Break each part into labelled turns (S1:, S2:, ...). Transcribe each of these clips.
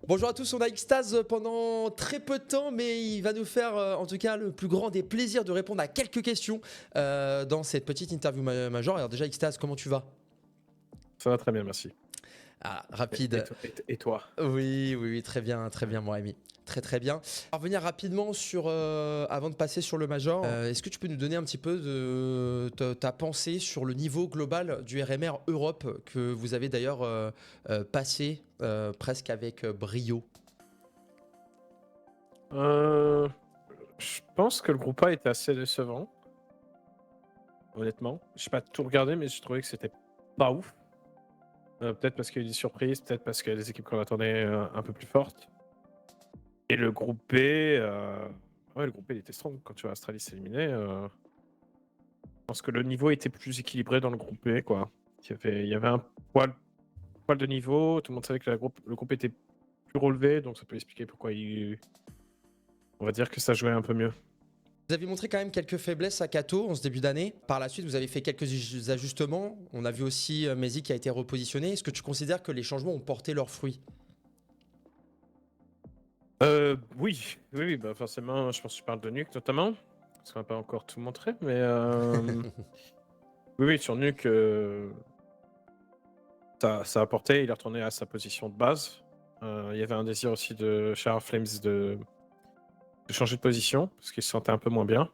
S1: Bonjour à tous, on a Xtase pendant très peu de temps, mais il va nous faire en tout cas le plus grand des plaisirs de répondre à quelques questions dans cette petite interview major. Alors déjà Xtase, comment tu vas?
S2: Ça va très bien, merci.
S1: Ah,
S2: Et
S1: rapide.
S2: toi? Et toi?
S1: Oui, très bien,
S2: Ouais.
S1: mon ami. Très très bien. Alors, revenir rapidement sur, avant de passer sur le major, est-ce que tu peux nous donner un petit peu de ta pensée sur le niveau global du RMR Europe que vous avez d'ailleurs passé presque avec brio?
S2: Euh, je pense que le groupe A était assez décevant, honnêtement. Je n'ai pas tout regardé, mais je trouvais que c'était pas ouf. Peut-être parce qu'il y a eu des surprises, peut-être parce qu'il y a des équipes qu'on attendait un peu plus fortes. Et le groupe B, ouais, le groupe B il était strong quand tu vois Astralis s'éliminer. Je pense que le niveau était plus équilibré dans le groupe B, quoi. Il y avait un poil de niveau, tout le monde savait que le groupe était plus relevé, donc ça peut expliquer pourquoi on va dire que ça jouait un peu mieux.
S1: Vous avez montré quand même quelques faiblesses à Kato en ce début d'année. Par la suite, vous avez fait quelques ajustements. On a vu aussi Mezi qui a été repositionné. Est-ce que tu considères que les changements ont porté leurs fruits?
S2: Oui, oui, oui, bah, forcément, je pense que tu parles de Nuke notamment, parce qu'on n'a pas encore tout montré, mais oui, oui, sur Nuke, ça a porté, il est retourné à sa position de base. Il y avait un désir aussi de Shower Flames de changer de position, parce qu'il se sentait un peu moins bien.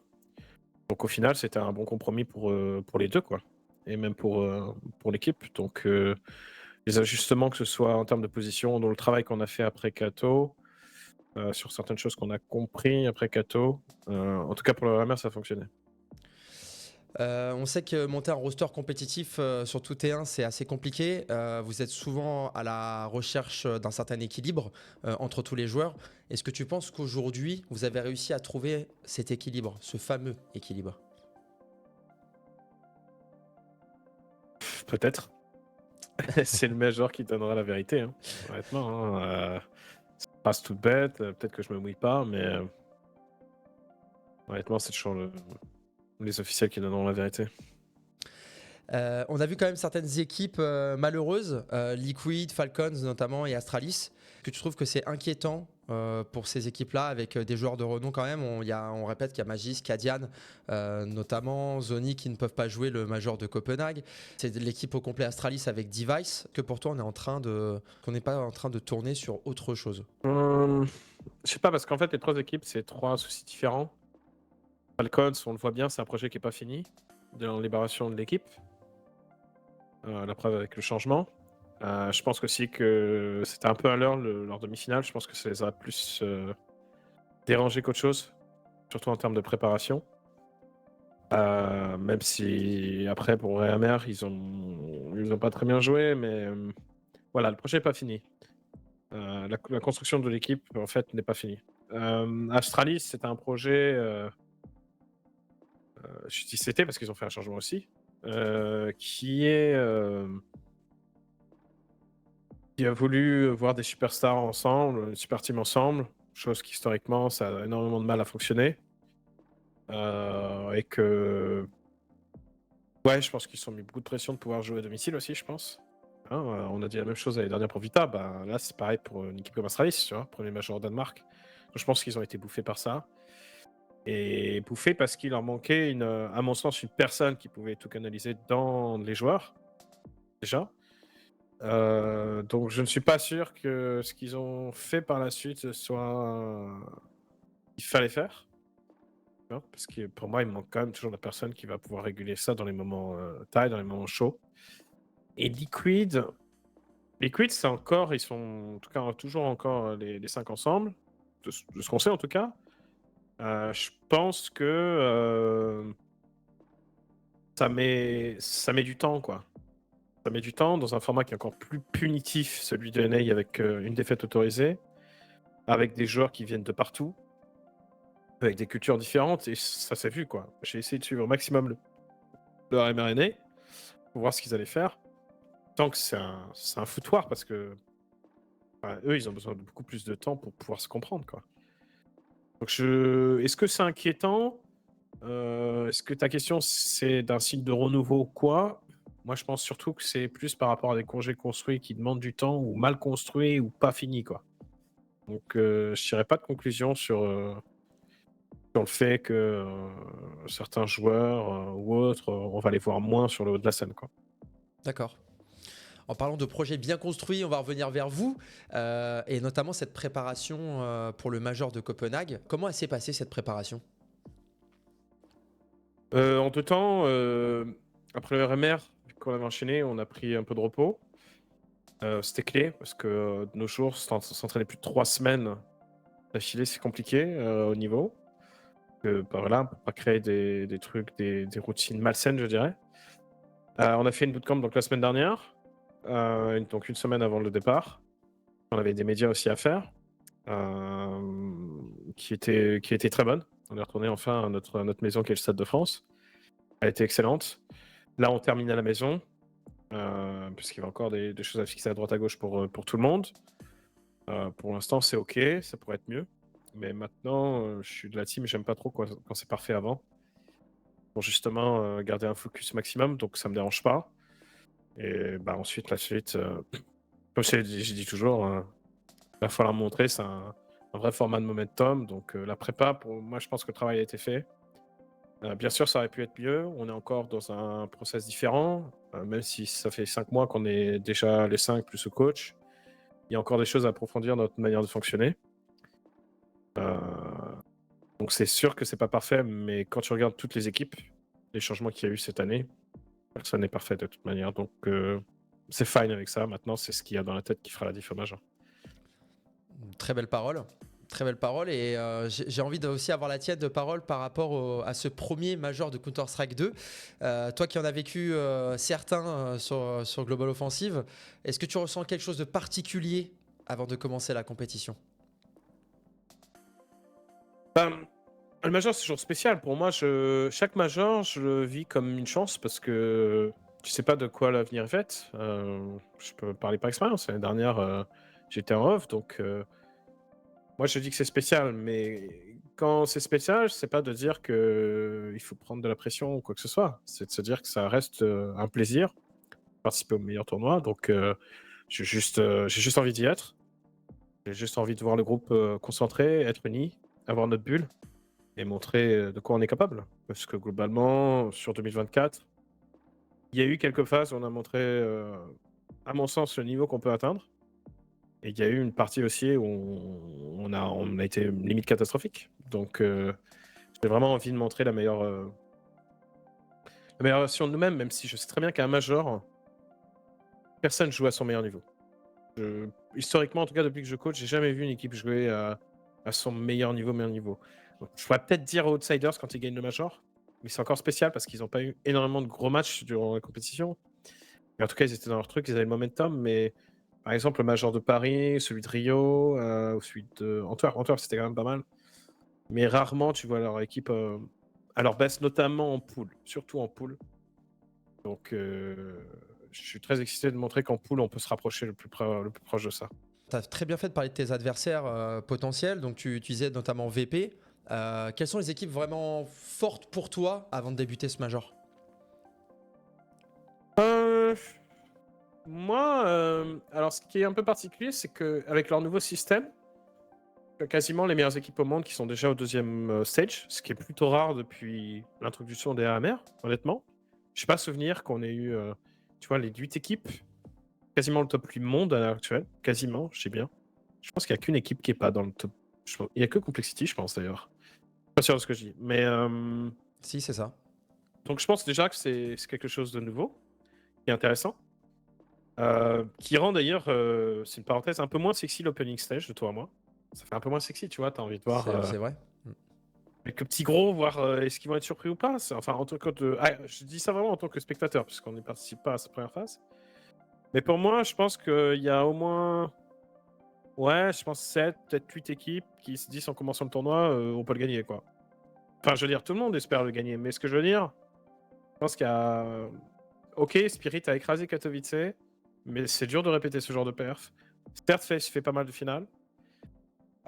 S2: Donc au final, c'était un bon compromis pour les deux, quoi, et même pour l'équipe. Donc les ajustements, que ce soit en termes de position, dans le travail qu'on a fait après Kato, sur certaines choses qu'on a compris après Kato, en tout cas pour le RMR, ça a fonctionné.
S1: On sait que monter un roster compétitif sur tout T1, c'est assez compliqué. Vous êtes souvent à la recherche d'un certain équilibre entre tous les joueurs. Est-ce que tu penses qu'aujourd'hui, vous avez réussi à trouver cet équilibre, ce fameux équilibre?
S2: Peut-être. C'est le major qui donnera la vérité, hein, honnêtement, hein, c'est pas toute bête, peut-être que je me mouille pas, mais honnêtement, c'est toujours les officiels qui donneront la vérité.
S1: On a vu quand même certaines équipes malheureuses, Liquid, Falcons notamment et Astralis. Que tu trouves que c'est inquiétant pour ces équipes-là avec des joueurs de renom quand même? On répète qu'il y a Magis, Cadian, notamment Zoni qui ne peuvent pas jouer le major de Copenhague. C'est de l'équipe au complet Astralis avec Device. Que pour toi qu'on n'est pas en train de tourner sur autre chose?
S2: Hem, je sais pas, parce qu'en fait, les 3 équipes, c'est 3 soucis différents. Falcons, on le voit bien, c'est un projet qui est pas fini, de la libération de l'équipe, la preuve avec le changement. Je pense aussi que c'était un peu à l'heure leur demi-finale, je pense que ça les a plus, dérangés qu'autre chose, surtout en termes de préparation. Même si après pour Réamer, ils ont pas très bien joué, mais voilà, le projet est pas fini. La construction de l'équipe, en fait, n'est pas finie. Astralis, c'était un projet, je dis «c'était» parce qu'ils ont fait un changement aussi, qui a voulu voir des superstars ensemble, une super team ensemble, chose qui historiquement, ça a énormément de mal à fonctionner, et que ouais, je pense qu'ils se sont mis beaucoup de pression de pouvoir jouer à domicile aussi, je pense. Hein, on a dit la même chose l'année dernière pour Vita, bah, là, c'est pareil pour une équipe comme Astralis, tu vois? 1er major au Danemark. Donc je pense qu'ils ont été bouffés par ça et bouffés parce qu'il leur manquait à mon sens, une personne qui pouvait tout canaliser dans les joueurs, déjà. Donc je ne suis pas sûr que ce qu'ils ont fait par la suite, ce soit qu'il fallait faire, tu vois? Parce que pour moi, il manque quand même toujours la personne qui va pouvoir réguler ça dans les moments, taille, dans les moments chauds. Et Liquid, c'est encore ils sont en tout cas toujours encore, les 5 ensemble, de ce qu'on sait en tout cas. Je pense que, ça met du temps, quoi. Ça met du temps dans un format qui est encore plus punitif, celui de NA avec, une défaite autorisée, avec des joueurs qui viennent de partout, avec des cultures différentes et ça s'est vu, quoi. J'ai essayé de suivre au maximum le RMR NA pour voir ce qu'ils allaient faire. Tant que c'est un foutoir parce que, bah, eux, ils ont besoin de beaucoup plus de temps pour pouvoir se comprendre, quoi. Donc est-ce que c'est inquiétant? Est-ce que ta question, c'est d'un signe de renouveau ou quoi? Moi, je pense surtout que c'est plus par rapport à des projets construits qui demandent du temps ou mal construits ou pas finis, quoi. Donc, je tirerai pas de conclusion sur le fait que certains joueurs ou autres, on va les voir moins sur le haut de la scène, quoi.
S1: D'accord. En parlant de projets bien construits, on va revenir vers vous et notamment cette préparation pour le Major de Copenhague. Comment elle s'est passée cette préparation?
S2: En 2 temps, après le RMR, vu qu'on avait enchaîné, on a pris un peu de repos. C'était clé parce que, de nos jours, s'entraîner plus de 3 semaines d'affilée, c'est compliqué, au niveau. Bah, voilà, pour pas créer des trucs, des routines malsaines, je dirais. On a fait une bootcamp donc la semaine dernière, donc 1 semaine avant le départ. On avait des médias aussi à faire, qui était très bonne. On est retourné enfin à notre maison qui est le Stade de France. Elle était excellente. Là, on termine à la maison, puisqu'il y a encore des choses à fixer à droite à gauche pour tout le monde. Pour l'instant, c'est OK, ça pourrait être mieux. Mais maintenant, je suis de la team, j'aime pas trop quand c'est parfait avant. Pour justement garder un focus maximum, donc ça me dérange pas. Et bah, ensuite, la suite, comme j'ai dit toujours, il va falloir montrer, c'est un vrai format de momentum. Donc la prépa, pour moi, je pense que le travail a été fait. Bien sûr, ça aurait pu être mieux. On est encore dans un process différent, même si ça fait 5 mois qu'on est déjà les 5 plus le coach. Il y a encore des choses à approfondir dans notre manière de fonctionner. Euh, donc c'est sûr que c'est pas parfait, mais quand tu regardes toutes les équipes, les changements qu'il y a eu cette année, personne n'est parfait de toute manière. Donc c'est fine avec ça. Maintenant, c'est ce qu'il y a dans la tête qui fera la diff au major.
S1: Très belle parole. Très belle parole et j'ai envie de aussi avoir la tienne de parole par rapport à ce premier major de Counter-Strike 2. Toi qui en as vécu certains sur Global Offensive, est-ce que tu ressens quelque chose de particulier avant de commencer la compétition?
S2: Ben, le major, c'est toujours spécial. Pour moi, chaque major, je le vis comme une chance parce que tu sais pas de quoi l'avenir est fait. Je peux parler par expérience. L'année dernière, j'étais en off, donc moi, je dis que c'est spécial. Mais quand c'est spécial, c'est pas de dire que il faut prendre de la pression ou quoi que ce soit. C'est de se dire que ça reste un plaisir, participer au meilleur tournoi. Donc, j'ai juste envie d'y être. J'ai juste envie de voir le groupe concentré, être uni, avoir notre bulle et montrer de quoi on est capable. Parce que globalement, sur 2024, il y a eu quelques phases où on a montré, à mon sens, le niveau qu'on peut atteindre. Et il y a eu une partie aussi où on a été limite catastrophique. Donc, j'ai vraiment envie de montrer la meilleure version de nous-mêmes, même si je sais très bien qu'à un major, personne joue à son meilleur niveau. Historiquement, en tout cas, depuis que je coach, j'ai jamais vu une équipe jouer à son meilleur niveau. Donc, je pourrais peut-être dire aux Outsiders quand ils gagnent le Major, mais c'est encore spécial parce qu'ils n'ont pas eu énormément de gros matchs durant la compétition. Mais en tout cas, ils étaient dans leur truc, ils avaient le momentum. Mais par exemple, le Major de Paris, celui de Rio, ou celui de Antwerp. Antwerp, c'était quand même pas mal. Mais rarement, tu vois leur équipe à leur baisse, notamment en poule, surtout en poule. Donc, je suis très excité de montrer qu'en poule, on peut se rapprocher le plus proche de ça.
S1: Tu as très bien fait de parler de tes adversaires potentiels, donc tu disais notamment VP. Quelles sont les équipes vraiment fortes pour toi avant de débuter ce major?
S2: Euh, Moi, alors ce qui est un peu particulier, c'est qu'avec leur nouveau système, tu as quasiment les meilleures équipes au monde qui sont déjà au deuxième stage, ce qui est plutôt rare depuis l'introduction des AMR, honnêtement. Je sais pas souvenir qu'on ait eu, tu vois, les 8 équipes, quasiment le top 8 monde à l'heure actuelle, quasiment, je sais bien. Je pense qu'il y a qu'une équipe qui est pas dans le top. Il y a que Complexity, je pense d'ailleurs. Pas sûr de ce que je dis, mais
S1: Si, c'est ça.
S2: donc je pense déjà que c'est quelque chose de nouveau, qui est intéressant. Qui rend d'ailleurs, c'est une parenthèse, un peu moins sexy l'opening stage de toi à moi. Ça fait un peu moins sexy, tu vois, t'as envie de voir
S1: C'est vrai.
S2: avec le petit gros, voir est-ce qu'ils vont être surpris ou pas. Enfin, en tant que. Je dis ça vraiment en tant que spectateur, puisqu'on ne participe pas à cette première phase. Mais pour moi, je pense qu'il y a au moins. Ouais, je pense 7, peut-être 8 équipes qui se disent en commençant le tournoi, on peut le gagner, quoi. Enfin, je veux dire, tout le monde espère le gagner, mais ce que je veux dire, je pense qu'il y a. Ok, Spirit a écrasé Katowice, mais c'est dur de répéter ce genre de perf. Certes, fait pas mal de finales.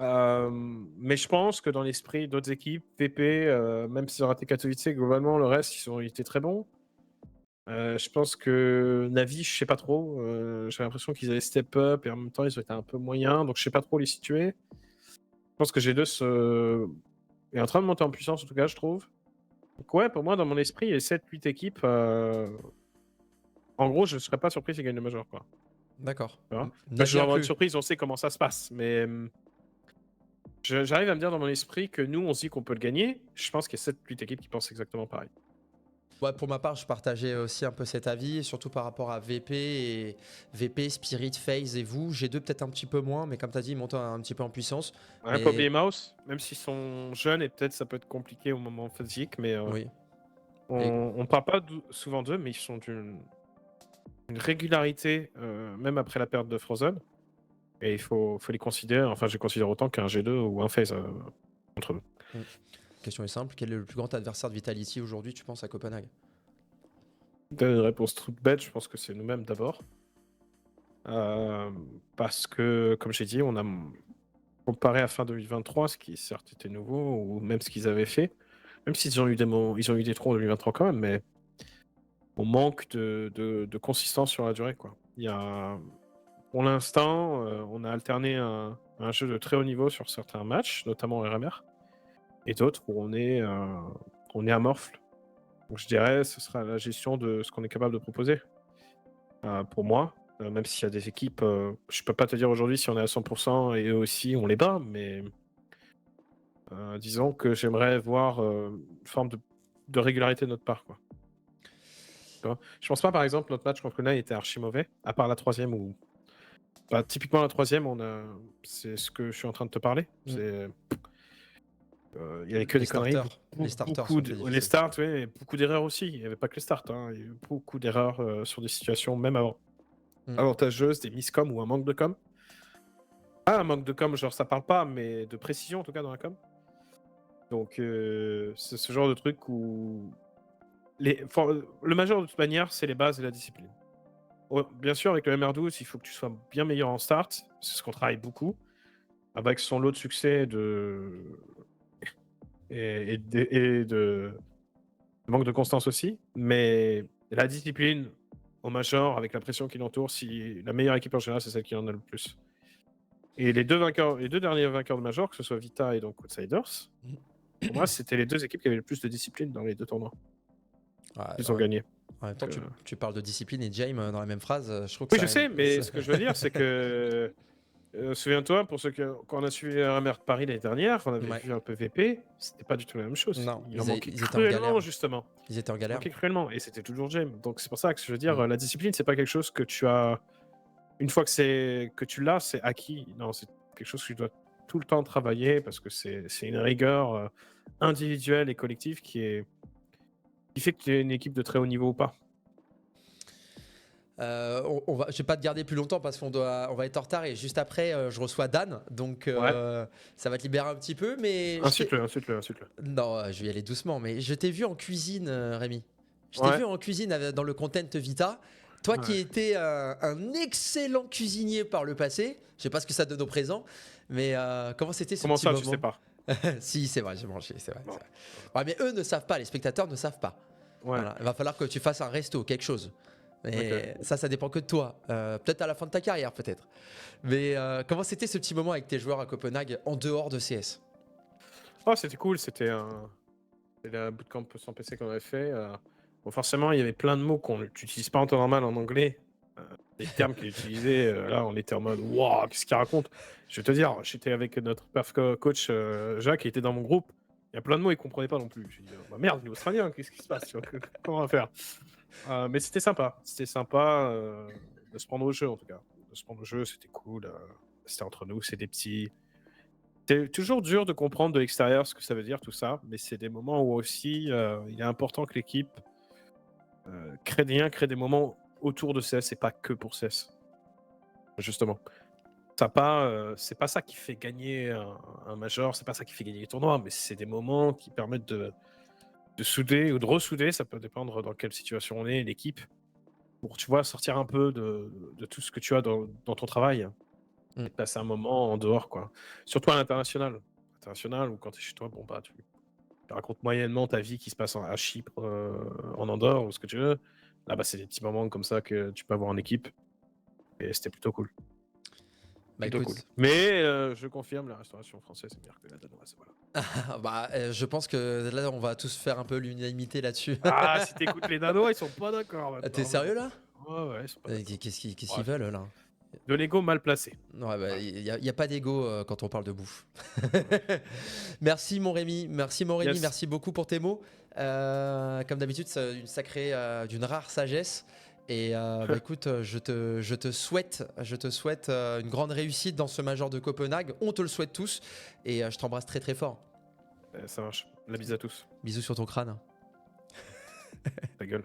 S2: Mais je pense que dans l'esprit d'autres équipes, VP, même s'ils ont raté Katowice, globalement, le reste, ils ont été très bons. Je pense que Navi, je sais pas trop. J'ai l'impression qu'ils allaient step up et en même temps, ils ont été un peu moyens, donc je sais pas trop les situer. pense que est en train de monter en puissance, en tout cas, je trouve. Donc ouais, pour moi, dans mon esprit, il y a 7-8 équipes. En gros, je ne serais pas surpris s'ils gagnent le Major, quoi.
S1: D'accord.
S2: Tu vois. Je
S1: Nagui
S2: dois avoir une
S1: inclus.
S2: surprise, on sait comment ça se passe. Mais j'arrive à me dire dans mon esprit que nous, on se dit qu'on peut le gagner. Je pense qu'il y a 7-8 équipes qui pensent exactement pareil.
S1: Ouais, pour ma part, je partageais aussi un peu cet avis, surtout par rapport à VP, Spirit, FaZe et vous. G2 peut-être un petit peu moins, mais comme tu as dit, ils montent un petit peu en puissance.
S2: Ouais, pas oublier
S1: Mais
S2: Mouse, même s'ils sont jeunes et peut-être ça peut être compliqué au moment physique, mais
S1: oui. Et
S2: on parle pas souvent d'eux, mais ils sont d'une régularité, même après la perte de Frozen. Et faut les considérer, enfin je les considère autant qu'un G2 ou un FaZe contre eux.
S1: question est simple, quel est le plus grand adversaire de Vitality aujourd'hui, tu penses, à Copenhague?
S2: T'as une réponse toute bête, je pense que c'est nous-mêmes d'abord. Parce que, comme j'ai dit, on a comparé à fin 2023, ce qui certes était nouveau, ou même ce qu'ils avaient fait, même s'ils ont eu ils ont eu des trous en 2023 quand même, mais on manque de consistance sur la durée, quoi. Pour l'instant, on a alterné un jeu de très haut niveau sur certains matchs, notamment RMR, et d'autres où on est amorphe. Donc je dirais ce sera la gestion de ce qu'on est capable de proposer. Pour moi, même s'il y a des équipes, je peux pas te dire aujourd'hui si on est à 100% et eux aussi on les bat, mais disons que j'aimerais voir une forme de régularité de notre part, quoi. Tu vois. Je pense pas, par exemple, notre match contre Luna était archi mauvais, à part la troisième où, bah, typiquement la troisième, c'est ce que je suis en train de te parler.
S1: Mm.
S2: Il y avait que
S1: Les
S2: des conneries,
S1: starters, les starters
S2: beaucoup
S1: sont très
S2: les
S1: difficiles.
S2: starts, ouais, et beaucoup d'erreurs aussi. Il n'y avait pas que les starts, hein. Il y a eu beaucoup d'erreurs sur des situations même
S1: Mm.
S2: avantageuses, des miscoms ou un manque de com. Pas un manque de com, genre ça parle pas, mais de précision en tout cas dans la com. Donc c'est ce genre de truc où le majeur de toute manière, c'est les bases et la discipline. Bien sûr, avec le MR12, il faut que tu sois bien meilleur en start, c'est ce qu'on travaille beaucoup, avec son lot de succès et de manque de constance aussi. Mais la discipline au major, avec la pression qui l'entoure, si la meilleure équipe en général, c'est celle qui en a le plus. Et les deux derniers vainqueurs de major, que ce soit Vita et donc Outsiders, pour moi, c'était les deux équipes qui avaient le plus de discipline dans les deux tournois.
S1: Ouais,
S2: Ils ont gagné.
S1: en même temps,
S2: Donc,
S1: tu parles de discipline et James dans la même phrase. Je trouve que
S2: oui,
S1: ça
S2: je
S1: a
S2: sais, mais ce que je veux dire, c'est que souviens-toi, quand on a suivi un maire de Paris l'année dernière, on avait
S1: Ouais.
S2: vu un peu VP, c'était pas du tout la même chose.
S1: Non,
S2: Il en manquait
S1: ils étaient en galère.
S2: cruellement, justement.
S1: Ils étaient en
S2: Il
S1: galère.
S2: manquait cruellement, et c'était toujours James. Donc c'est pour ça que je veux dire,
S1: Mm.
S2: la discipline, c'est pas quelque chose que tu as. Une fois que tu l'as, c'est acquis. Non, c'est quelque chose que tu dois tout le temps travailler parce que c'est une rigueur individuelle et collective qui fait que tu es une équipe de très haut niveau ou pas.
S1: Je vais pas te garder plus longtemps parce on va être en retard et juste après je reçois Dan, donc
S2: Ouais,
S1: ça va te libérer un petit peu, mais
S2: insulte-le, insulte-le, insulte-le.
S1: non, je vais y aller doucement, mais je t'ai vu en cuisine, Rémi. Je t'ai
S2: Ouais,
S1: vu en cuisine dans le content Vita. Toi qui
S2: ouais.
S1: étais un excellent cuisinier par le passé, je sais pas ce que ça donne au présent, mais comment c'était ce
S2: Comment
S1: petit
S2: ça, tu sais
S1: moment?
S2: pas?
S1: Si, c'est vrai, j'ai mangé, c'est vrai, c'est
S2: Bon,
S1: vrai. Ouais, mais eux ne savent pas, les spectateurs ne savent pas.
S2: ouais,
S1: Voilà, il va falloir que tu fasses un resto, quelque chose.
S2: ok.
S1: Mais ça dépend que de toi. Peut-être à la fin de ta carrière, peut-être. Mais comment c'était ce petit moment avec tes joueurs à Copenhague en dehors de CS?
S2: Oh, c'était cool, c'était un bootcamp sans PC qu'on avait fait. Bon, forcément, il y avait plein de mots qu'on n'utilise pas en temps normal en anglais. Des termes qu'il utilisait, là, on était en mode waouh, qu'est-ce qu'il raconte? Je vais te dire, j'étais avec notre perf coach Jacques, qui était dans mon groupe. Il y a plein de mots, il comprenait pas non plus. J'ai dit, bah merde, il est australien, qu'est-ce qui se passe? Tu vois, comment on va faire? Mais c'était sympa de se prendre au jeu en tout cas. De se prendre au jeu, c'était cool. C'était entre nous, c'est des petits. C'est toujours dur de comprendre de l'extérieur ce que ça veut dire tout ça, mais c'est des moments où aussi il est important que l'équipe crée des liens, crée des moments autour de CS et pas que pour CS. Justement. C'est pas ça qui fait gagner un major, c'est pas ça qui fait gagner les tournois, mais c'est des moments qui permettent de souder ou de ressouder, ça peut dépendre dans quelle situation on est, l'équipe, pour, tu vois, sortir un peu de tout ce que tu as dans ton travail
S1: Mm.
S2: et passer un moment en dehors, quoi. Surtout à l'international. International, ou quand tu es chez toi, bon, bah, tu racontes moyennement ta vie qui se passe à Chypre, en Andorre, ou ce que tu veux. Là, bah, c'est des petits moments comme ça que tu peux avoir en équipe, et c'était plutôt cool.
S1: Bah
S2: Plutôt
S1: écoute,
S2: cool. Mais je confirme, la restauration française est meilleure que la danoise. Voilà.
S1: je pense que là, on va tous faire un peu l'unanimité là-dessus.
S2: Ah, si t'écoutes les Danois, ils sont pas d'accord
S1: T'es
S2: maintenant.
S1: sérieux là?
S2: Ouais, ils sont pas d'accord.
S1: Qu'est-ce qu'ils
S2: Bref.
S1: veulent là?
S2: De l'ego mal placé.
S1: Ouais, bah,
S2: Voilà.
S1: y a pas d'ego quand on parle de bouffe. Merci mon Rémi,
S2: Yes.
S1: merci beaucoup pour tes mots. Comme d'habitude, c'est une sacrée, d'une rare sagesse. Et bah, écoute, je te souhaite une grande réussite dans ce major de Copenhague. On te le souhaite tous. Et je t'embrasse très très fort.
S2: Ça marche. La bise à tous.
S1: Bisous sur ton crâne.
S2: Ta gueule.